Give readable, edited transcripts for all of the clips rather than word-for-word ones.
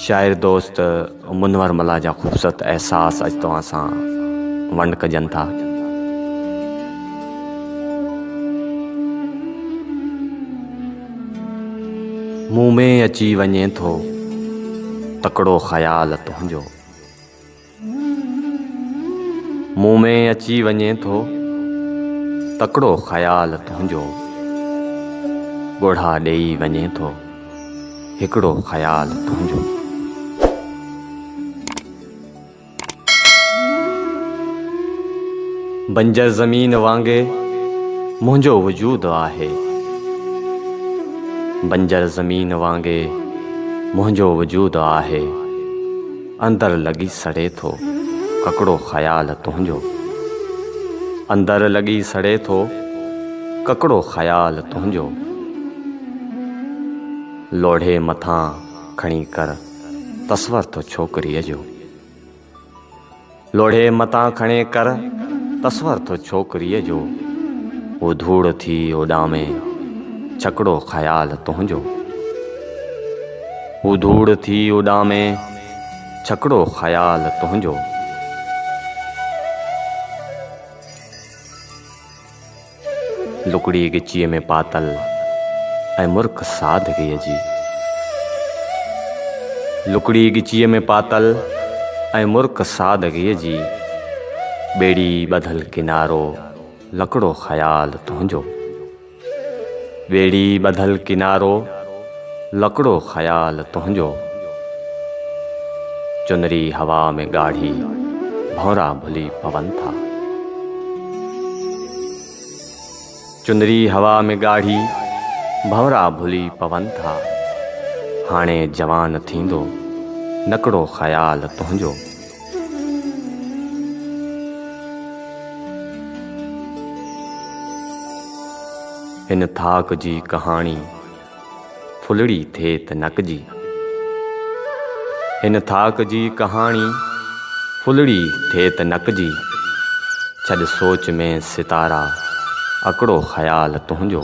शायर दोस्त मुनवर मला जा ख़ूबसूरत एहसास अज तव्हां सां वंड कजनि था। मुंह में अची वञे थो तकड़ो ख़याल तुंहिंजो, मुंह में अची वञे थो तकड़ो ख़याल तुंहिंजो, ॻोढ़ा ॾेई वञे थो हिकिड़ो ख़याल तुंहिंजो। बंजर ज़मीन वांगुरु मुंहिंजो वजूद आहे, बंजर ज़मीन वांगुरु मुंहिंजो वजूद आहे, अंदर लॻी सड़े थो ककड़ो ख़याल तुंहिंजो, अंदर लॻी सड़े थो ककड़ो ख़याल तुंहिंजो। लोढ़े मथां खणी कर तस्वर थो छोकिरीअ जो, लोढ़े मथां खणे कर तस्वर थो छोकिरीअ जो, वो धूड़ थी उॾामे छकड़ो ख़याल तुंहिंजो, वो धूड़ थी उॾामे छकड़ो ख़याल तुंहिंजो। लुकड़ी गिचीअ में पातल ऐं मुर्ख सादगीअ जी, लुकड़ी गिचीअ में पातल ऐं मुर्ख सादगीअ जी, ॿेड़ी ॿधल किनारो लकड़ो ख़याल तुंहिंजो, ॿेड़ी ॿधल किनारो लकड़ो ख़याल तुंहिंजो। चुनरी हवा में ॻाढ़ी भंवरा भुली पवनि था, चुनरी हवा में ॻाढ़ी भंवरा भुली पवनि था, हाणे जवान थींदो नकड़ो ख़याल तुंहिंजो। हिन थाक जी कहाणी फुलड़ी थिए त नकजी, हिन थाक जी कहाणी फुलड़ी थिए त नकजी, छॾ सोच में सितारा अकड़ो ख़याल तुंहिंजो,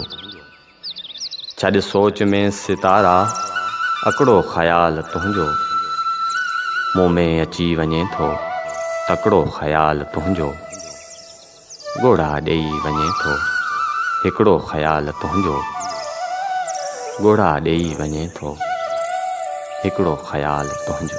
छॾ सोच में सितारा अकड़ो ख़याल तुंहिंजो। मुंह में अची वञे थो तकड़ो ख़याल तुंहिंजो, ॻोढ़ा ॾेई वञे थो हिकिड़ो ख़याल तुंहिंजो, ॻोढ़ा ॾेई वञे थो हिकिड़ो ख़याल तुंहिंजो।